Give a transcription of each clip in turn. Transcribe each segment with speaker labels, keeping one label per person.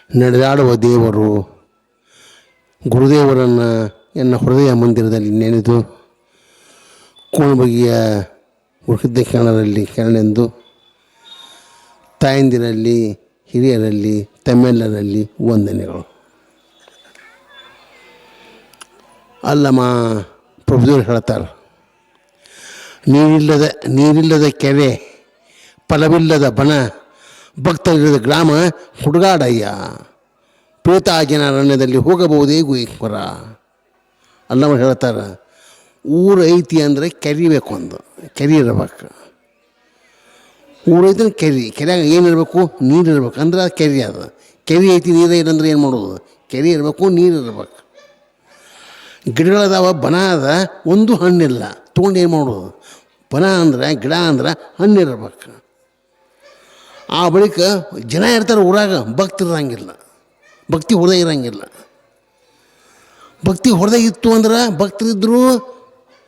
Speaker 1: ನಡೆದಾಡುವ ದೇವರು ಗುರುದೇವರನ್ನು ಎನ್ನ ಹೃದಯ ಮಂದಿರದಲ್ಲಿ ನೆನೆದು ಕೋಣಬಗೆಯ ವೃದ್ಧ ಶರಣೆಂದು ತಾಯಂದಿರಲ್ಲಿ ಹಿರಿಯರಲ್ಲಿ ತಮ್ಮೆಲ್ಲರಲ್ಲಿ ವಂದನೆಗಳು. ಅಲ್ಲಮ್ಮ ಪ್ರಭುದೇವರು ಹೇಳ್ತಾರೆ, ನೀರಿಲ್ಲದ ಕೆರೆ, ಫಲವಿಲ್ಲದ ಬಣ, ಭಕ್ತರಿಲ್ಲದ ಗ್ರಾಮ ಹುಡುಗಾಡಯ್ಯ, ಪ್ರೇತಾಜನಾರಣ್ಯದಲ್ಲಿ ಹೋಗಬಹುದೇ ಗುಹೇಶ್ವರ. ಅಲ್ಲಮ್ಮ ಹೇಳ್ತಾರೆ, ಊರು ಐತಿ ಅಂದರೆ ಕೆರಿಬೇಕು, ಒಂದು ಕೆರೆ ಇರಬೇಕು. ಊರೈತಿ ಕೆರೆಯಾಗ ಏನಿರಬೇಕು? ನೀರು ಇರ್ಬೇಕು. ಅಂದ್ರೆ ಅದು ಕೆರೆ. ಅದು ಕೆರೆ ಐತಿ ನೀರು ಇಲ್ಲಂದ್ರೆ ಏನು ಮಾಡೋದು? ಕೆರೆ ಇರಬೇಕು, ನೀರು ಇರ್ಬೇಕು. ಗಿಡಗಳದಾವ, ಬನ ಅದ, ಒಂದು ಹಣ್ಣಿಲ್ಲ, ತೊಗೊಂಡು ಏನು ಮಾಡೋದು? ಬನ ಅಂದ್ರೆ ಗಿಡ ಅಂದ್ರೆ ಹಣ್ಣಿರ್ಬೇಕು. ಆ ಬಳಿಕ ಜನ ಇರ್ತಾರೆ ಊರಾಗ, ಭಕ್ತಿರಂಗಿಲ್ಲ, ಭಕ್ತಿ ಹೊರದಾಗ ಇರಂಗಿಲ್ಲ. ಭಕ್ತಿ ಹೊರದಾಗ ಇತ್ತು ಅಂದ್ರೆ ಭಕ್ತರಿದ್ದರು,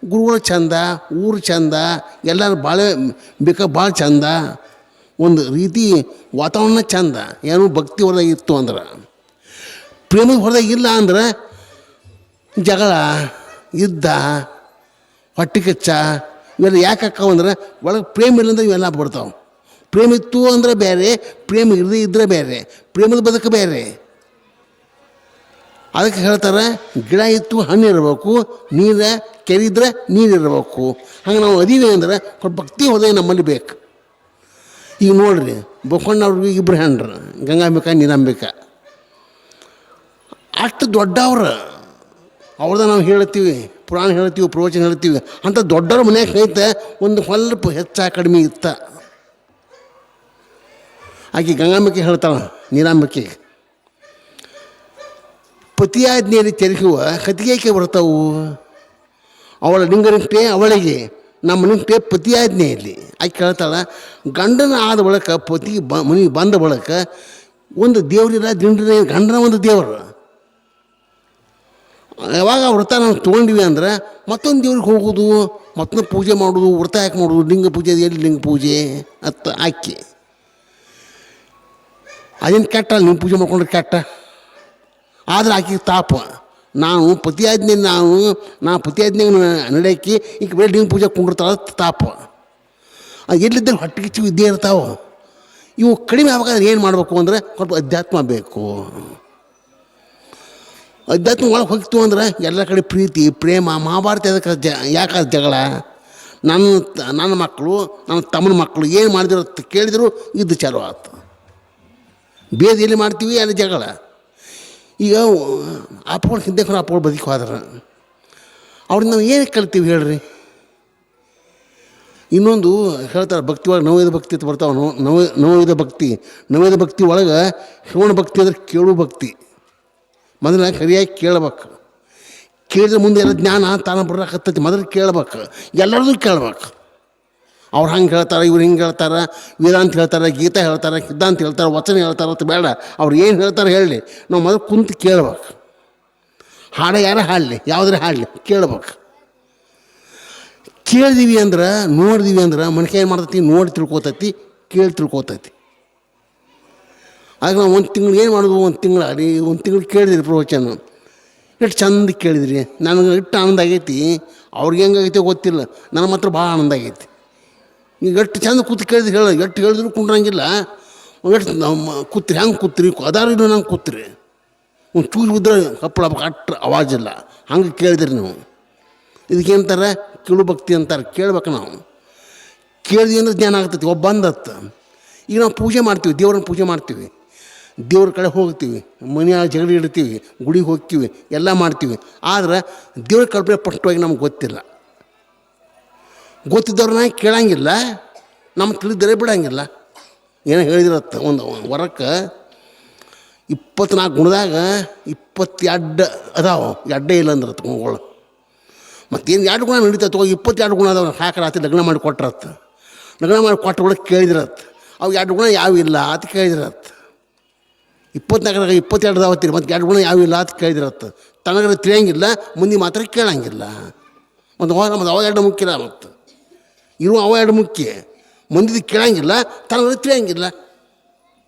Speaker 1: ಗುರುಗಳು ಚಂದ, ಊರು ಚಂದ, ಎಲ್ಲರೂ ಭಾಳ ಭಾಳ ಚಂದ, ಒಂದು ರೀತಿ ವಾತಾವರಣ ಚಂದ. ಏನು ಭಕ್ತಿ ಹೊರದಾಗ ಇತ್ತು ಅಂದ್ರೆ. ಪ್ರೇಮದ ಹೊರದಾಗಿಲ್ಲ ಅಂದ್ರೆ ಜಗಳ, ಯುದ್ಧ, ಹೊಟ್ಟೆ ಕಿಚ್ಚ ಇವೆಲ್ಲ ಯಾಕೆ ಅಕ್ಕಾವ ಅಂದ್ರೆ ಒಳಗೆ ಪ್ರೇಮ ಇಲ್ಲ ಅಂದ್ರೆ ಇವೆಲ್ಲ ಬರ್ತಾವೆ. ಪ್ರೇಮ ಇತ್ತು ಅಂದರೆ ಬೇರೆ, ಪ್ರೇಮ ಇರದೇ ಇದ್ದರೆ ಬೇರೆ, ಪ್ರೇಮದ ಬದುಕು ಬೇರೆ. ಅದಕ್ಕೆ ಹೇಳ್ತಾರೆ, ಗಿಡ ಇತ್ತು ಹಣ್ಣು ಇರಬೇಕು, ನೀರು ಕೆರಿದ್ರೆ ನೀರಿರಬೇಕು. ಹಂಗೆ ನಾವು ಅದೀವಿ ಅಂದ್ರೆ ಭಕ್ತಿ ಹೋದಾಗ ನಮ್ಮಲ್ಲಿ ಬೇಕು. ಈಗ ನೋಡ್ರಿ, ಬೊಕ್ಕಣ್ಣವ್ರಿಗೆ ಇಬ್ಬರು ಹೆಣ್ರು, ಗಂಗಾಂಬಿಕಾ ನೀರಾಂಬಿಕಾ. ಅಷ್ಟು ದೊಡ್ಡವ್ರು, ಅವ್ರದ ನಾವು ಹೇಳ್ತೀವಿ, ಪುರಾಣ ಹೇಳ್ತೀವಿ, ಪ್ರವಚನ ಹೇಳ್ತೀವಿ. ಅಂಥ ದೊಡ್ಡವ್ರ ಮನ್ಯಾಗ ಐತೆ ಒಂದು ಸ್ವಲ್ಪ ಹೆಚ್ಚು ಕಡಿಮೆ ಇತ್ತ. ಆಕೆ ಗಂಗಾಂಬಿಕೆ ಹೇಳ್ತಾಳೆ ನೀರಾಂಬಿಕೆ, ಪತಿಯಾಜ್ಞೆಯಲ್ಲಿ ತೆರಗುವ ಕತಿಗೇಕೆ ಬರ್ತಾವು? ಅವಳ ಲಿಂಗನಿಷ್ಠೆ ಅವಳಿಗೆ, ನಮ್ಮ ನಿಷ್ಠೆ ಪತಿಯಾಜ್ಞೆಯಲ್ಲಿ. ಆಕೆ ಹೇಳ್ತಾಳೆ, ಗಂಡನ ಆದ ಬಳಿಕ ಪತಿ ಮನೆಗೆ ಬಂದ ಬಳಿಕ ಒಂದು ದೇವರಿಲ್ಲ, ದಿಂಡ್ರಿ, ಗಂಡನ ಒಂದು ದೇವರು. ಯಾವಾಗ ವ್ರತ ನಾವು ತೊಗೊಂಡಿವಿ ಅಂದ್ರೆ ಮತ್ತೊಂದು ದೇವ್ರಿಗೆ ಹೋಗೋದು, ಮತ್ತೊಂದು ಪೂಜೆ ಮಾಡೋದು, ವ್ರತ ಯಾಕೆ ಮಾಡೋದು? ಲಿಂಗ ಪೂಜೆ, ಎಲ್ಲಿ ಲಿಂಗ ಪೂಜೆ ಅತ್ತ ಆಕೆ ಅದೇನು ಕೆಟ್ಟ? ನೀವು ಪೂಜೆ ಮಾಡ್ಕೊಂಡ್ರೆ ಕೆಟ್ಟ. ಆದರೆ ಆಕೆಗೆ ತಾಪ, ನಾವು ಪತಿಯಾಜ್ಞೆ ನಾ ಪತಿಯಾಜ್ಞೆಗೆ ನಡೆಯಕ್ಕೆ ಈಗ ಬೇರೆ ಲಿಂಗ ಪೂಜೆ ಕೊಂಡಿರ್ತಾಳೆ ತಾಪ. ಎಲ್ಲಿದ್ದಲ್ಲಿ ಹೊಟ್ಟೆ ಕಿಚ್ಚು ಇದ್ದೇ ಇರ್ತಾವೆ. ಇವು ಕಡಿಮೆ ಆಗ್ಬೇಕಾದ್ರೆ ಏನು ಮಾಡಬೇಕು ಅಂದರೆ ಸ್ವಲ್ಪ ಅಧ್ಯಾತ್ಮ ಬೇಕು. ಅಧ್ಯಾತ್ಮ ಒಳಗೆ ಹೋಗ್ತು ಅಂದ್ರೆ ಎಲ್ಲ ಕಡೆ ಪ್ರೀತಿ, ಪ್ರೇಮ. ಮಹಾಭಾರತ ಅದಕ್ಕೆ ಯಾಕೆ ಜಗಳ? ನನ್ನ ಮಕ್ಕಳು, ನನ್ನ ತಮ್ಮನ ಮಕ್ಕಳು ಏನು ಮಾಡಿದ್ರು ಕೇಳಿದ್ರು ಇದ್ದು ಚಾಲು ಆಯ್ತು. ಬೇರೆ ಎಲ್ಲಿ ಮಾಡ್ತೀವಿ ಅಲ್ಲಿ ಜಗಳ. ಈಗ ಅಪ್ಪಗಳು ಹಿಂದೆ ಅಪ್ಪಗಳು ಬದುಕಿ ಹೋದ್ರೆ ಅವ್ರಿಂದ ನಾವು ಏನು ಕಲ್ತೀವಿ ಹೇಳ್ರಿ? ಇನ್ನೊಂದು ಹೇಳ್ತಾರೆ, ಭಕ್ತಿ ಒಳಗೆ ನವವಿಧ ಭಕ್ತಿ ಅಂತ ಬರ್ತಾವೆ. ನವವಿಧ ಭಕ್ತಿ ಒಳಗೆ ಶ್ರವಣ ಭಕ್ತಿ ಅಂದ್ರೆ ಕೇಳು ಭಕ್ತಿ. ಮೊದಲ ಸರಿಯಾಗಿ ಕೇಳ್ಬೇಕು. ಕೇಳಿದ್ರೆ ಮುಂದೆ ಎಲ್ಲ ಜ್ಞಾನ ತಾನು ಬರೋಕತ್ತೈತಿ. ಮೊದಲು ಕೇಳ್ಬೇಕು, ಎಲ್ಲರದು ಕೇಳ್ಬೇಕು. ಅವ್ರು ಹಂಗೆ ಹೇಳ್ತಾರೆ, ಇವ್ರು ಹಿಂಗೆ ಹೇಳ್ತಾರೆ, ವೇದಾಂತ ಹೇಳ್ತಾರೆ, ಗೀತಾ ಹೇಳ್ತಾರೆ, ಸಿದ್ಧಾಂತ ಹೇಳ್ತಾರೆ, ವಚನ ಹೇಳ್ತಾರೆ ಅಂತ ಬೇಡ. ಅವ್ರು ಏನು ಹೇಳ್ತಾರೆ ಹೇಳಲಿ, ನಾವು ಮೊದಲು ಕುಂತು ಕೇಳ್ಬೇಕು. ಹಾಡ ಯಾರ ಹಾಡಲಿ, ಯಾವುದ್ರೆ ಹಾಡಲಿ ಕೇಳ್ಬೇಕು. ಕೇಳಿದೀವಿ ಅಂದ್ರೆ, ನೋಡಿದೀವಿ ಅಂದ್ರೆ ಮನುಷ್ಯ ಏನು ಮಾಡ್ತೈತಿ? ನೋಡಿ ತಿಳ್ಕೊತೈತಿ, ಕೇಳಿ ತಿಳ್ಕೊತೈತಿ. ಆಗ ನಾವು ಒಂದು ತಿಂಗಳು ಏನು ಮಾಡೋದು? ಒಂದು ತಿಂಗಳು ಕೇಳಿದ್ರಿ ಪ್ರವಚನ, ಎಷ್ಟು ಚಂದ ಕೇಳಿದ್ರಿ. ನನಗೆ ಎಷ್ಟು ಆನಂದ ಆಗೈತಿ, ಅವ್ರಿಗೆ ಹೆಂಗಾಗೈತೆ ಗೊತ್ತಿಲ್ಲ, ನನ್ನ ಮಾತ್ರ ಭಾಳ ಆನಂದ ಆಗೈತಿ. ಈಗ ಎಷ್ಟು ಚಂದ ಕೂತು ಕೇಳಿದ್ರಿ ಹೇಳ, ಎಷ್ಟು ಹೇಳಿದ್ರು ಕುಂಡ್ರಂಗಿಲ್ಲ. ಎಷ್ಟು ನಮ್ಮ ಕೂತ್ರಿ, ಹೆಂಗೆ ಕೂತ್ರಿ, ಅದಾರು ಇಲ್ಲ ನಂಗೆ ಕೂತ್ರಿ. ಒಂದು ಚೂರು ಬಿದ್ದರೆ ಕಪ್ಪಳ ಅಷ್ಟು ಅವಾಜಿಲ್ಲ, ಹಂಗೆ ಕೇಳಿದ್ರಿ ನೀವು. ಇದಕ್ಕೇಂತಾರೆ? ಕಿಳು ಭಕ್ತಿ ಅಂತಾರೆ. ಕೇಳ್ಬೇಕು ನಾವು. ಕೇಳಿದ್ವಿ ಅಂದ್ರೆ ಜ್ಞಾನ ಆಗ್ತೈತಿ. ಒಬ್ಬ ಬಂದತ್ತ. ಈಗ ನಾವು ಪೂಜೆ ಮಾಡ್ತೀವಿ, ದೇವ್ರನ್ನ ಪೂಜೆ ಮಾಡ್ತೀವಿ, ದೇವ್ರ ಕಡೆ ಹೋಗ್ತೀವಿ, ಮನೆಯಾಗ ಜಗಳ ಇಡ್ತೀವಿ, ಗುಡಿಗೆ ಹೋಗ್ತೀವಿ, ಎಲ್ಲ ಮಾಡ್ತೀವಿ. ಆದರೆ ದೇವ್ರ ಕಲ್ಪನೆ ಸ್ಪಷ್ಟವಾಗಿ ನಮ್ಗೆ ಗೊತ್ತಿಲ್ಲ. ಗೊತ್ತಿದ್ದವ್ರನ್ನ ಕೇಳಂಗಿಲ್ಲ, ನಮ್ಮ ತಿಳಿದರೆ ಬಿಡಂಗಿಲ್ಲ. ಏನೋ ಹೇಳಿದಿರತ್ತ, ಒಂದು ವರಕ್ಕೆ 24 ಗುಣದಾಗ 22 ಅದಾವ, ಎಡ್ಡೆ ಇಲ್ಲ ಅಂದ್ರೆ ಗುಣಗಳು. ಮತ್ತೇನು 2 ಗುಣ ನಡೀತತ್ತು. 22 ಗುಣ ಅದಾವ. ಸಾಕರಾತಿ ಲಗ್ನ ಮಾಡಿ ಕೊಟ್ರತ್ತ. ಲಗ್ನ ಮಾಡಿ ಕೊಟ್ಟ ಒಳಗೆ ಕೇಳಿದಿರತ್ತೆ, ಅವು 2 ಗುಣ ಯಾವಿಲ್ಲ ಅಂತ ಕೇಳಿದಿರತ್ತೆ. 24 22 ಅದಾವತ್ತೀರಿ, ಮತ್ತು 2 ಗುಣ ಯಾವಿಲ್ಲ ಅಂತ ಕೇಳಿದಿರತ್ತೆ. ತನಗರ ತಿಳಿಯಂಗಿಲ್ಲ, ಮುಂದೆ ಮಾತ್ರ ಕೇಳಂಗಿಲ್ಲ. ಮತ್ತು ಅವ 2 ಮುಖ್ಯ. ಮತ್ತು ಇರುವ ಅವ 2 ಮುಖ್ಯ. ಮಂದಿದು ಕೇಳಂಗಿಲ್ಲ, ತನಗರ ತಿಳಿಯಂಗಿಲ್ಲ.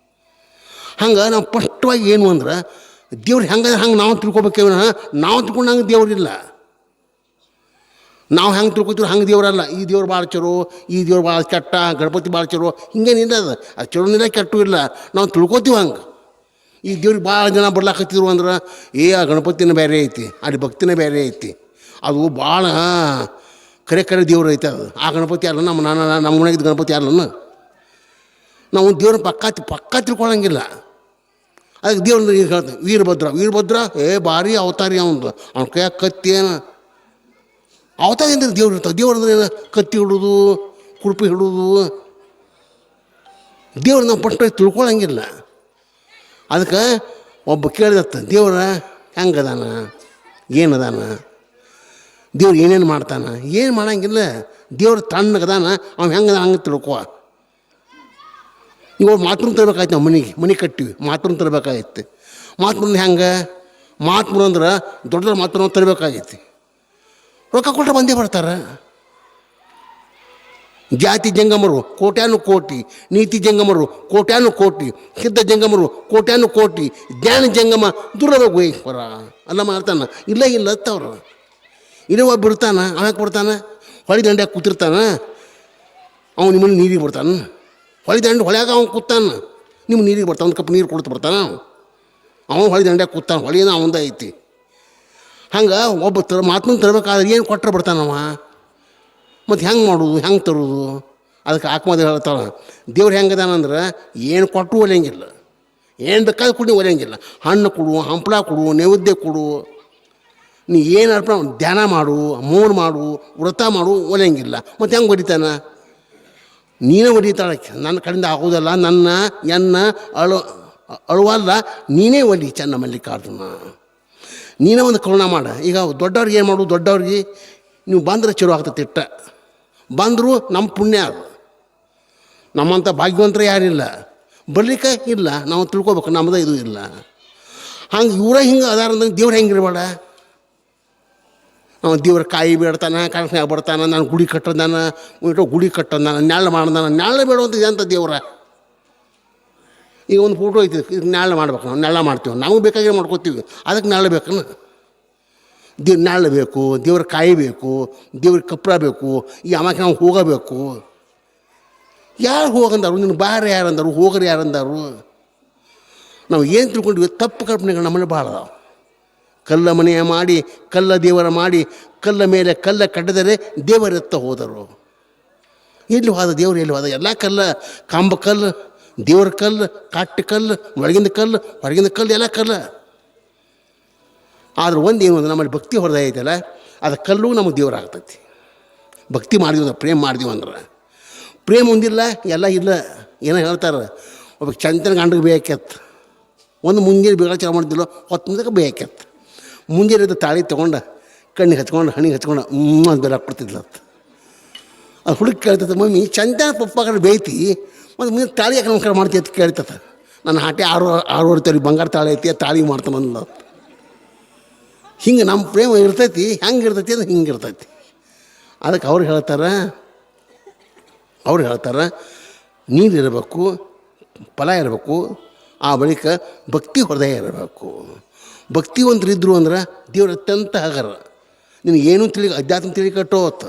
Speaker 1: ಹಂಗೆ ನಾವು ಸ್ಪಷ್ಟವಾಗಿ ಏನು ಅಂದ್ರೆ ದೇವ್ರು ಹೆಂಗಂದ್ರೆ ಹಂಗೆ ನಾವು ತಿಳ್ಕೊಬೇಕೇವ, ನಾವು ತಿಳ್ಕೊಂಡಂಗೆ ದೇವ್ರಿಲ್ಲ. ನಾವು ಹೆಂಗೆ ತಿಳ್ಕೊತೀವಿ ಹಂಗೆ ದೇವರಲ್ಲ. ಈ ದೇವ್ರು ಭಾಳ ಚಲೋ, ಈ ದೇವ್ರು ಭಾಳ ಕೆಟ್ಟ, ಗಣಪತಿ ಭಾಳ ಚಲೋ, ಹಿಂಗೇನಿಲ್ಲ. ಅದು ಚಲೋನಿಲ್ಲ ಕೆಟ್ಟು ಇಲ್ಲ, ನಾವು ತಿಳ್ಕೊತೀವಿ ಹಂಗೆ. ಈ ದೇವ್ರಿಗೆ ಭಾಳ ಜನ ಬರ್ಲಾಕತ್ತಿದ್ರು ಅಂದ್ರೆ ಆ ಗಣಪತಿನ ಬೇರೆ ಐತಿ, ಅಲ್ಲಿ ಭಕ್ತಿನೇ ಬೇರೆ ಐತಿ, ಅದು ಭಾಳ ಕರೆ ದೇವ್ರು ಐತೆ. ಅದು ಆ ಗಣಪತಿ ಅಲ್ಲ, ನಮ್ಮ ಮನೆಗಿದ್ದ ಗಣಪತಿ ಅಲ್ಲನ. ನಾವು ದೇವ್ರ ಪಕ್ಕ ತಿಳ್ಕೊಳಂಗಿಲ್ಲ. ಅದಕ್ಕೆ ದೇವ್ರ ಈಗ ಹೇಳ್ತೀವಿ ವೀರಭದ್ರ ಭಾರಿ ಅವತಾರಿ ಅವ್ನ ಕೈಯಾಗ ಕತ್ತಿ ಏನು ಅವತಾರ ಅಂದ್ರೆ ದೇವ್ರು ಇರ್ತಾವೆ. ದೇವ್ರು ಅಂದ್ರೆ ಏನು, ಕತ್ತಿ ಹಿಡೋದು, ಕುರುಪಿ ಹಿಡೋದು. ದೇವ್ರು ನಾವು ಪಟ್ಟಾಗಿ ತಿಳ್ಕೊಳಂಗಿಲ್ಲ. ಅದಕ್ಕೆ ಒಬ್ಬ ಕೇಳಿದತ್ತ, ದೇವ್ರ ಹೆಂಗದಾನ, ಏನದಾನ, ದೇವ್ರು ಏನೇನು ಮಾಡ್ತಾನೆ, ಏನು ಮಾಡಂಗಿಲ್ಲ. ದೇವ್ರು ತಣ್ಣಗದಾನ, ಅವ್ನು ಹೆಂಗದ ಹಂಗೆ ತಿಳ್ಕೊ. ಇವಾಗ ಮಾತೃನ ತರಬೇಕಾಯ್ತು. ನಾವು ಮನೆ ಕಟ್ಟಿವಿ, ಮಾತೃನ ತರಬೇಕಾಗೈತಿ. ಮಾತೃನ ಹೆಂಗೆ, ಮಾತೃ ಅಂದ್ರೆ ದೊಡ್ಡ ಮಾತೃನ ತರಬೇಕಾಗೈತಿ. ರೊಕ್ಕ ಕೊಟ್ಟರೆ ಬಂದೇ ಬರ್ತಾರೆ. ಜಾತಿ ಜಂಗಮರು ಕೋಟ್ಯಾನು ಕೋಟಿ, ನೀತಿ ಜಂಗಮರು ಕೋಟ್ಯಾನು ಕೋಟಿ, ಸಿದ್ಧ ಜಂಗಮರು ಕೋಟ್ಯಾನು ಕೋಟಿ, ಜ್ಞಾನ ಜಂಗಮ ದುರ್ಲಭ ಗೋಯೇಶ್ವರ ಅಲ್ಲ ಮಾಡ್ತಾನೆ. ಇಲ್ಲ ಅತ್ತವ್ರು ಇಲ್ಲೇ ಒಬ್ಬ ಬಿಡ್ತಾನೆ, ಅವಕ್ಕೆ ಬಿಡ್ತಾನೆ. ಹೊಳಿ ದಂಡ್ಯಾಗ ಕೂತಿರ್ತಾನೆ, ಅವ್ನು ನಿಮ್ಮನ್ನು ನೀರಿಗೆ ಬಿಡ್ತಾನೆ. ಹೊಳ್ಯಾಗ ಅವ್ನು ಕೂತಾನೆ, ನಿಮ್ಗೆ ನೀರಿಗೆ ಬರ್ತಾನೆ. ಒಂದು ಕಪ್ ನೀರು ಕೊಡ್ತು ಬರ್ತಾನೆ. ಅವನು ಹೊಳಿ ದಂಡ್ಯಾಗ ಕೂತಾನೆ, ಹೊಳಿನ ಅವಂದ ಐತಿ. ಹಂಗೆ ಒಬ್ಬ ಮಾತನ್ನು ತರಬೇಕಾದ್ರೆ ಏನು ಕೊಟ್ಟರೆ ಬರ್ತಾನವ. ಮತ್ತು ಹೆಂಗೆ ಮಾಡೋದು, ಹೆಂಗೆ ತರೋದು? ಅದಕ್ಕೆ ಆತ್ಮದೇವ ಹೇಳ್ತಾಳೆ, ದೇವ್ರು ಹೆಂಗದಾನಂದ್ರೆ ಏನು ಕೊಟ್ಟರು ಒಲೆಯಂಗಿಲ್ಲ, ಏನು ಬೇಕಾದ್ರೆ ಕೊಡಿ ಒಲೆಯಂಗಿಲ್ಲ. ಹಣ್ಣು ಕೊಡು, ಹಂಪಲ ಕೊಡು, ನೈವೇದ್ಯ ಕೊಡು, ನೀ ಏನು ಅರ್ಪಣೆ ಧ್ಯಾನ ಮಾಡು, ಮೌನ ಮಾಡು, ವ್ರತ ಮಾಡು, ಒಲೆಯಂಗಿಲ್ಲ. ಮತ್ತು ಹೆಂಗೆ ಹೊಡಿತಾನೆ? ನೀನೇ ಹೊಡಿತಾಳೆ. ನನ್ನ ಕಡೆಯಿಂದ ಆಗೋದಲ್ಲ, ಎನ್ನ ಅಳುವಲ್ಲ, ನೀನೇ ಒಲಿ ಚೆನ್ನ ಮಲ್ಲಿಕಾರ್ಜುನ, ನೀನೇ ಒಂದು ಕರುಣ ಮಾಡ. ಈಗ ದೊಡ್ಡವ್ರಿಗೆ ಏನು ಮಾಡು, ದೊಡ್ಡವ್ರಿಗೆ ನೀವು ಬಂದ್ರೆ ಚಲೋ ಆಗ್ತದೆ. ಇಟ್ಟ ಬಂದರೂ ನಮ್ಮ ಪುಣ್ಯ ಅದು. ನಮ್ಮಂಥ ಭಾಗ್ಯವಂತರು ಯಾರಿಲ್ಲ, ಬರ್ಲಿಕ್ಕೆ ಇಲ್ಲ. ನಾವು ತಿಳ್ಕೊಬೇಕು ನಮ್ಮದು ಇದು ಇಲ್ಲ. ಹಂಗೆ ಇವರ ಹಿಂಗೆ ಅದಾರಂದ್ರೆ ದೇವ್ರು ಹೆಂಗಿರ್ಬೇಡ. ನಾವು ದೇವ್ರ ಕಾಯಿ ಬೇಡ್ತಾನೆ, ಕನಸ್ನಾಗ ಬರ್ತಾನೆ, ನಾನು ಗುಡಿ ಕಟ್ಟೋದಾನ, ಗುಡಿ ಕಟ್ಟೋದಾನ, ನೆಳ್ಳು ಮಾಡ್ದಾನ. ನೆಳ್ಳು ಬೇಡುವಂಥ ಎಂಥ ದೇವ್ರ. ಈಗ ಒಂದು ಫೋಟೋ ಐತಿ, ಇದು ನೆಳ್ಳು ಮಾಡ್ಬೇಕು, ನಾವು ನೆಳ್ಳ ಮಾಡ್ತೀವಿ, ನಮಗೆ ಬೇಕಾಗಿ ಮಾಡ್ಕೋತೀವಿ. ಅದಕ್ಕೆ ನೆಳ್ಳು ಬೇಕನ್ನ, ನೆಳ್ಳು ಬೇಕು, ದೇವ್ರ ಕಾಯಿ ಬೇಕು, ದೇವ್ರಿಗೆ ಕಪ್ಪಳ ಬೇಕು. ಈ ಅಮ್ಮಕ್ಕೆ ನಾವು ಹೋಗಬೇಕು. ಯಾರು ಹೋಗಂದಾರು? ನಿನ್ನ ಬಾರ ಯಾರಂದಾರು, ಹೋಗ್ರಿ ಯಾರಂದಾರು? ನಾವು ಏನು ತಿಳ್ಕೊಂಡಿವಿ? ತಪ್ಪು ಕಲ್ಪನೆಗಳು ನಮ್ಮಲ್ಲಿ ಭಾಳ ಅದಾವೆ. ಕಲ್ಲ ಮನೆಯ ಮಾಡಿ, ಕಲ್ಲ ದೇವರ ಮಾಡಿ, ಕಲ್ಲ ಮೇಲೆ ಕಲ್ಲ ಕಟ್ಟದರೆ ದೇವರೆತ್ತ ಹೋದರು. ಎಲ್ಲಿ ಹೋದ ದೇವರು? ಎಲ್ಲಿ ಹೋದ? ಎಲ್ಲ ಕಲ್ಲ, ಕಂಬ ಕಲ್ಲು, ದೇವ್ರ ಕಲ್ಲು, ಕಾಟ್ಟು ಕಲ್ಲು, ಒಳಗಿಂದ ಕಲ್ಲು, ಹೊರಗಿಂದ ಕಲ್ಲು, ಎಲ್ಲ ಕಲ್ಲು. ಆದ್ರೆ ಒಂದೇನು ಅಂದ್ರೆ ನಮ್ಮಲ್ಲಿ ಭಕ್ತಿ ಹೊಡೆದ ಐತಲ್ಲ, ಅದು ಕಲ್ಲು ನಮಗೆ ದೇವ್ರು ಆಗ್ತೈತಿ. ಭಕ್ತಿ ಮಾಡಿದ್ವಿ ಅಂದ್ರೆ, ಪ್ರೇಮ ಮಾಡಿದ್ವಿ ಅಂದ್ರೆ. ಪ್ರೇಮ ಒಂದಿಲ್ಲ, ಎಲ್ಲ ಇಲ್ಲ. ಏನೋ ಹೇಳ್ತಾರೆ, ಒಬ್ಬ ಚಂತನ ಗಂಡಿಗೆ ಬೇಯಕ್ಯತ್, ಒಂದು ಮುಂಜಾನೆ ಬೇಗ ಚಲ ಮಾಡ್ತಿಲ್ಲ, ಹೊತ್ತು ಮುಂದಕ್ಕೆ ಬೇಯಕ್ಯತ್. ಮುಂಜಾನೆ ತಾಳಿ ತೊಗೊಂಡು ಕಣ್ಣಿಗೆ ಹಚ್ಕೊಂಡು, ಹಣ್ಣಿಗೆ ಹಚ್ಕೊಂಡು ಅದು ಬೆಲ್ಲ ಕೊಡ್ತಿದ್ಲತ್ತು. ಅದು ಹುಡುಗಿ ಕೇಳ್ತದೆ, ಮಮ್ಮಿ ಚಂತನ ಪಪ್ಪ ಕಡೆ ಬೇಯ್ತಿ, ಮತ್ತು ಮುಂದೆ ತಾಳಿ ಯಾಕೆ ನಮಸ್ಕಾರ ಮಾಡ್ತೀವಿ ಅಂತ ಕೇಳ್ತದೆ. ನನ್ನ ಹಾಟೆ 6 ತಲೆ ಬಂಗಾರ ತಾಳಿ ಐತಿ, ಆ ತಾಳಿಗೆ ಮಾಡ್ತಾನೆ ಅಂದ್ಲ. ಹಿಂಗೆ ನಮ್ಮ ಪ್ರೇಮ ಇರ್ತೈತಿ. ಹೆಂಗೆ ಇರ್ತೈತಿ ಅದು ಹಿಂಗೆ ಇರ್ತೈತಿ. ಅದಕ್ಕೆ ಅವ್ರು ಹೇಳ್ತಾರೆ ನೀರಿರಬೇಕು, ಫಲ ಇರಬೇಕು, ಆ ಬಳಿಕ ಭಕ್ತಿ ಹೃದಯ ಇರಬೇಕು. ಭಕ್ತಿವಂತರಿದ್ದರು ಅಂದ್ರೆ ದೇವ್ರ ಅತ್ಯಂತ ಹಗರ. ನಿನಗೆ ಏನೂ ಅಧ್ಯಾತ್ಮ ಕಟ್ಟೋತ್,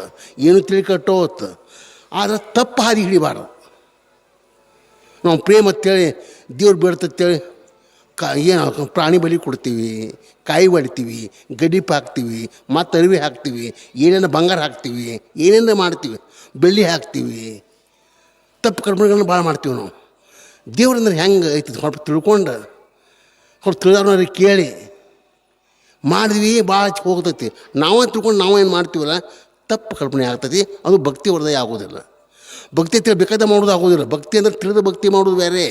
Speaker 1: ಏನೂ ಕಟ್ಟೋತ್. ಆದರೆ ತಪ್ಪು ಹಾದಿ ಹಿಡಿಬಾರ್ದು. ನಾವು ಪ್ರೇಮ ಅಂತೇಳಿ ದೇವ್ರು ಬೇಡ್ತೇಳಿ ಏನು ಪ್ರಾಣಿ ಬಲಿ ಕೊಡ್ತೀವಿ, ಕಾಯಿ ಹೊಡಿತೀವಿ, ಗಡಿಪ್ ಹಾಕ್ತೀವಿ, ಮತ್ತು ಅರಿವಿ ಹಾಕ್ತೀವಿ, ಏನೇನು ಬಂಗಾರ ಹಾಕ್ತೀವಿ, ಏನೇನು ಮಾಡ್ತೀವಿ, ಬೆಳ್ಳಿ ಹಾಕ್ತೀವಿ. ತಪ್ಪು ಕಲ್ಪನೆಗಳನ್ನ ಭಾಳ ಮಾಡ್ತೀವಿ ನಾವು. ದೇವ್ರಂದ್ರೆ ಹೆಂಗೆ ಐತಿ ಸ್ವಲ್ಪ ತಿಳ್ಕೊಂಡು, ತಿಳಿದವ್ರನ್ನ ಕೇಳಿ ಮಾಡಿದ್ವಿ, ಭಾಳ ಹೋಗ್ತೈತಿ. ನಾವೇ ತಿಳ್ಕೊಂಡು ನಾವೇನು ಮಾಡ್ತೀವಲ್ಲ, ತಪ್ಪು ಕಲ್ಪನೆ ಆಗ್ತೈತಿ. ಅದು ಭಕ್ತಿ ಹೃದಯ ಆಗೋದಿಲ್ಲ. ಭಕ್ತಿ ಬೇಕಾದ ಮಾಡೋದು ಆಗೋದಿಲ್ಲ. ಭಕ್ತಿ ಅಂದ್ರೆ ತಿಳಿದ ಭಕ್ತಿ ಮಾಡೋದು ಬೇರೆ.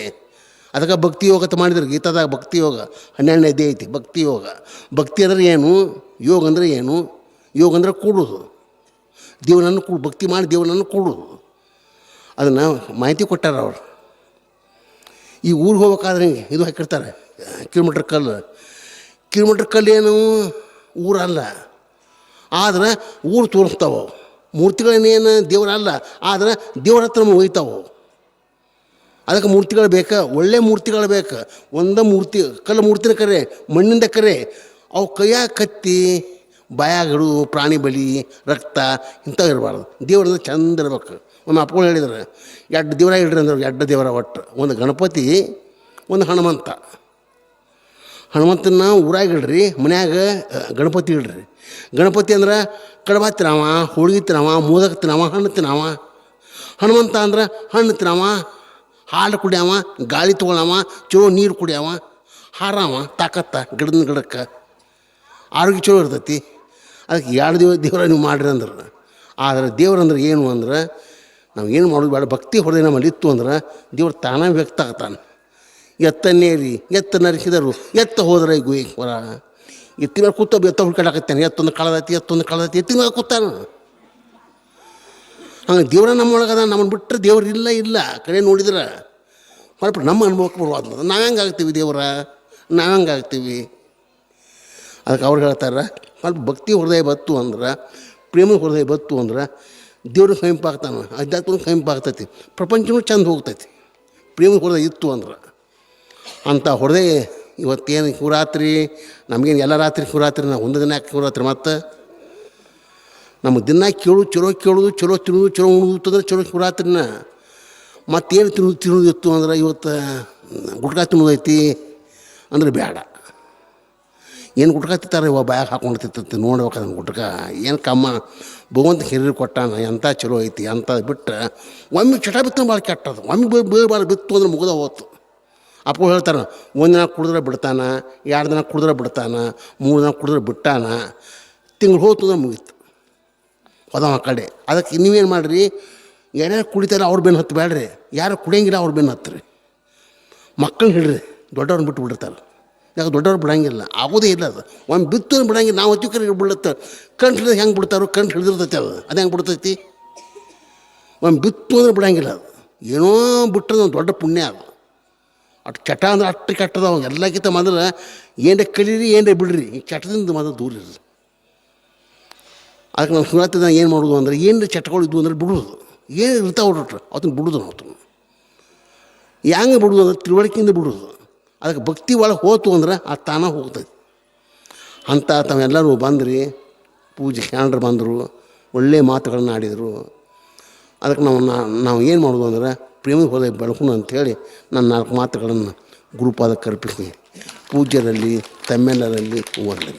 Speaker 1: ಅದಕ್ಕೆ ಭಕ್ತಿ ಯೋಗ ಅಂತ ಮಾಡಿದ್ರೆ ಗೀತಾದಾಗ ಭಕ್ತಿ ಯೋಗ 12ನೇ ಅಧ್ಯಾಯ ಐತಿ. ಭಕ್ತಿ ಯೋಗ. ಭಕ್ತಿ ಅಂದರೆ ಏನು, ಯೋಗ ಅಂದರೆ ಏನು? ಯೋಗ ಅಂದರೆ ಕೂಡೋದು, ದೇವನನ್ನು ಭಕ್ತಿ ಮಾಡಿ ದೇವನನ್ನು ಕೂಡೋದು. ಅದನ್ನು ಮಾಹಿತಿ ಕೊಟ್ಟಾರ ಅವರು. ಈ ಊರಿಗೆ ಹೋಗ್ಬೇಕಾದ್ರೆ ಇದು ಹಾಕಿರ್ತಾರೆ, ಕಿಲೋಮೀಟ್ರ್ ಕಲ್ಲು ಏನು ಊರಲ್ಲ, ಆದ್ರೆ ಊರು ತೋರಿಸ್ತಾವೆ. ಮೂರ್ತಿಗಳನ್ನೇನು ದೇವರಲ್ಲ, ಆದ್ರೆ ದೇವ್ರ ಹತ್ರ ಒಯ್ತಾವೆ. ಅದಕ್ಕೆ ಮೂರ್ತಿಗಳು ಬೇಕಾ, ಒಳ್ಳೆ ಮೂರ್ತಿಗಳು ಬೇಕು. ಒಂದೇ ಮೂರ್ತಿ ಕಲ್ಲು ಮೂರ್ತಿನ ಕರೆ, ಮಣ್ಣಿಂದ ಕರೆ, ಅವು ಕೈಯಾಗ ಕತ್ತಿ ಬಾಯಾಗಡು ಪ್ರಾಣಿ ಬಲಿ ರಕ್ತ ಇಂಥವು ಇರಬಾರ್ದು. ದೇವ್ರಂದ್ರೆ ಚಂದ ಇರ್ಬೇಕು. ಒಮ್ಮೆ ಅಪ್ಕೊಂಡು ಹೇಳಿದ್ರೆ ಎರಡು ದೇವರ ಇಡ್ರಿ ಅಂದ್ರೆ ಎರಡು ದೇವರ ಒಟ್ಟು, ಒಂದು ಗಣಪತಿ ಒಂದು ಹನುಮಂತ. ಹನುಮಂತನ ಊರಾಗಿಡ್ರಿ, ಮನ್ಯಾಗ ಗಣಪತಿ ಇಡ್ರಿ. ಗಣಪತಿ ಅಂದ್ರೆ ಕಡಬ ತಿನ್ನವ, ಹೋಳ್ಗೆ ತಿನ್ನವ, ಮೋದಕ ತಿನ್ನವ, ಹಣ್ಣು ತಿನ್ನವ. ಹನುಮಂತ ಅಂದ್ರೆ ಹಣ್ಣು ತಿನ್ನವ, ಹಾಲು ಕುಡಿಯವ, ಗಾಳಿ ತೊಗೊಳವ, ಚಲೋ ನೀರು ಕುಡಿಯವ, ಹಾರವ ತಾಕತ್ತ ಗಿಡದ ಗಿಡಕ್ಕೆ, ಆರೋಗ್ಯ ಚಲೋ ಇರ್ತೈತಿ. ಅದಕ್ಕೆ ಎರಡು ದೇವರ ನೀವು ಮಾಡಿರಿ ಅಂದ್ರೆ. ಆದರೆ ದೇವ್ರಂದ್ರೆ ಏನು ಅಂದ್ರೆ ನಾವು ಏನು ಮಾಡೋದು ಬೇಡ, ಭಕ್ತಿ ಹೊರದೆ ನಮ್ಮಲ್ಲಿ ಇತ್ತು ಅಂದ್ರೆ ದೇವ್ರು ತಾನೇ ವ್ಯಕ್ತ ಆಗ್ತಾನೆ. ಎತ್ತನ್ನೇರಿ ಎತ್ತ ನರಿಸಿದರು ಎತ್ತ ಹೋದ್ರೆ ಹೊರ ಎತ್ತಿನ ಮೇಲೆ ಕೂತ ಎತ್ತ ಹುಡ್ಕಾಡಕತ್ತಾನೆ. ಎತ್ತೊಂದು ಕಳೆದೈತಿ ಎತ್ತಿನ ಮೇಲೆ ಕೂತಾನ. ಹಂಗೆ ದೇವ್ರ ನಮ್ಮೊಳಗದ, ನಮ್ಮನ್ನು ಬಿಟ್ಟರೆ ದೇವ್ರು ಇಲ್ಲ ಕಡೆ ನೋಡಿದ್ರೆ ಸ್ವಲ್ಪ ನಮ್ಮ ಅನುಭವಕ್ಕೆ ಬರುವಾದ. ನಾವು ಹೆಂಗೆ ಆಗ್ತೀವಿ ದೇವರ, ನಾವು ಹೆಂಗೆ ಆಗ್ತೀವಿ? ಅದಕ್ಕೆ ಅವ್ರು ಹೇಳ್ತಾರೆ, ಸ್ವಲ್ಪ ಭಕ್ತಿ ಹೃದಯ ಬತ್ತು ಅಂದ್ರೆ, ಪ್ರೇಮ ಹೃದಯ ಬತ್ತು ಅಂದ್ರೆ ದೇವ್ರಿಗೆ ಸಮೀಪ ಆಗ್ತಾನೆ, ಅಧ್ಯಾತ್ಮಕ್ಕೆ ಸಮೀಪ ಆಗ್ತೈತಿ, ಪ್ರಪಂಚನೂ ಚೆಂದ ಹೋಗ್ತೈತಿ. ಪ್ರೇಮ ಹೃದಯ ಇತ್ತು ಅಂದ್ರೆ ಅಂಥ ಹೃದಯ ಇವತ್ತೇನು ಶಿವರಾತ್ರಿ ನಮಗೇನು ಎಲ್ಲ ರಾತ್ರಿ ಶಿವರಾತ್ರಿ, ನಾವು ಒಂದು ದಿನ ಯಾಕೆ ಶಿವರಾತ್ರಿ? ಮತ್ತು ನಮ್ಮ ದಿನ ಚಲೋ ಕೇಳೋದು, ಚಲೋ ತಿನ್ನೋದು, ಚಲೋ ಉಣೋದು ಅಂದ್ರೆ ಚಲೋ ಶಿವರಾತ್ರಿನ. ಮತ್ತೇನು ತಿನ್ನೋದಿತ್ತು ಅಂದ್ರೆ ಇವತ್ತು ಗುಟ್ಕಾ ತಿನ್ನೋದೈತಿ ಅಂದ್ರೆ ಬೇಡ. ಏನು ಗುಟ್ಕಾ ತಿಂತಾರೆ ಇವ ಬಾಯಾಗ ಹಾಕೊಂಡು ತಿಂತೈತಿ ನೋಡ್ಬೇಕು. ಅದನ್ನು ಗುಟ್ಕಾ ಏನು ಕಮ್ಮ ಭಗವಂತ ಹಿರಿಯರು ಕೊಟ್ಟಾನ, ಎಂಥ ಚಲೋ ಐತಿ ಅಂತ ಬಿಟ್ಟು ಒಮ್ಮೆ ಚಟ ಬಿತ್ತು ಭಾಳ ಕೆಟ್ಟದು. ಒಮ್ಮೆ ಭಾಳ ಬಿತ್ತು ಅಂದ್ರೆ ಮುಗಿದ ಹೋತು. ಅಪ್ಪ ಹೇಳ್ತಾರೆ, ಒಂದು ದಿನ ಕುಡಿದ್ರೆ ಬಿಡ್ತಾನೆ, 2 ದಿನ ಕುಡಿದ್ರೆ ಬಿಡ್ತಾನೆ, 3 ದಿನ ಕುಡಿದ್ರೆ ಬಿಟ್ಟಾನ, ತಿಂಗಳು ಹೋತು ಅಂದ್ರೆ ಮುಗೀತು ಹೋದವ ಕಡೆ. ಅದಕ್ಕೆ ನೀವೇನು ಮಾಡಿರಿ, ಯಾರ್ಯಾರು ಕುಡಿತಾರೆ ಅವ್ರು ಬೆನ್ನು ಹತ್ತು ಬೇಡ್ರಿ, ಯಾರು ಕುಡಿಯಂಗಿಲ್ಲ ಅವ್ರು ಬೆನ್ನು ಹತ್ತಿರಿ. ಮಕ್ಕಳನ್ನ ಹಿಡ್ರಿ, ದೊಡ್ಡವ್ರನ್ನ ಬಿಟ್ಟು ಬಿಡ್ತಾರೆ. ಯಾಕೆ ದೊಡ್ಡವ್ರು ಬಿಡಂಗಿಲ್ಲ, ಆಗೋದೇ ಇಲ್ಲ ಅದು. ಒಮ್ಮೆ ಬಿತ್ತು ಬಿಡಂಗಿಲ್ಲ. ನಾವು ಹಚ್ಚಿ ಕರೆ ಬಿಡುತ್ತೆ, ಕಂಡು ಹಿಡಿದ್ರೆ ಹೆಂಗೆ ಬಿಡ್ತಾರೋ, ಕಂಡು ಹಿಡಿದಿರ್ತೈತಿ ಅದು ಹೆಂಗೆ ಬಿಡ್ತೈತಿ? ಒಮ್ಮೆ ಬಿತ್ತು ಅಂದ್ರೆ ಬಿಡಂಗಿಲ್ಲ ಅದು. ಏನೋ ಬಿಟ್ಟರೆ ಒಂದು ದೊಡ್ಡ ಪುಣ್ಯ ಅದು. ಅಷ್ಟು ಚಟ ಅಂದ್ರೆ ಅಷ್ಟು ಕೆಟ್ಟದವು. ಎಲ್ಲಕ್ಕಿಂತ ಮೊದಲು ಏನರೇ ಕಲೀರಿ ಏನರೇ ಬಿಡ್ರಿ, ಈ ಚಟದಿಂದ ಮೊದಲು ದೂರ ಇರೋದು. ಅದಕ್ಕೆ ನಾವು ಶಿವರಾತ್ರಿ ಏನು ಮಾಡೋದು ಅಂದರೆ, ಏನರ ಚಟಗಳು ಇದ್ವು ಅಂದ್ರೆ ಬಿಡೋದು. ಏನು ಇರ್ತಾವೆ ಹೊರಟ್ರೆ ಅದನ್ನು ಬಿಡೋದು. ನಾವು ಹೆಂಗೆ ಬಿಡೋದು ಅಂದ್ರೆ ತಿಳುವಳಿಕೆಯಿಂದ ಬಿಡೋದು. ಅದಕ್ಕೆ ಭಕ್ತಿ ಒಳಗೆ ಹೋತು ಅಂದ್ರೆ ಆ ತಾನ ಹೋಗ್ತೈತಿ. ಅಂತ ತಾವೆಲ್ಲರೂ ಬಂದ್ರಿ, ಪೂಜೆ ಶಾಣರು ಬಂದರು, ಒಳ್ಳೆಯ ಮಾತುಗಳನ್ನ ಆಡಿದರು. ಅದಕ್ಕೆ ನಾವು ಏನು ಮಾಡೋದು ಅಂದ್ರೆ ಪ್ರೇಮದ ಹೋದ ಬೆಳಕುನು ಅಂಥೇಳಿ ನಾನು 4 ಮಾತುಗಳನ್ನು ಗುರುಪಾದಕ್ಕೆ ಅರ್ಪಿಸ್ತೀನಿ. ಪೂಜ್ಯರಲ್ಲಿ ತಮ್ಮೆಲ್ಲರಲ್ಲಿ ಓದಲಿ.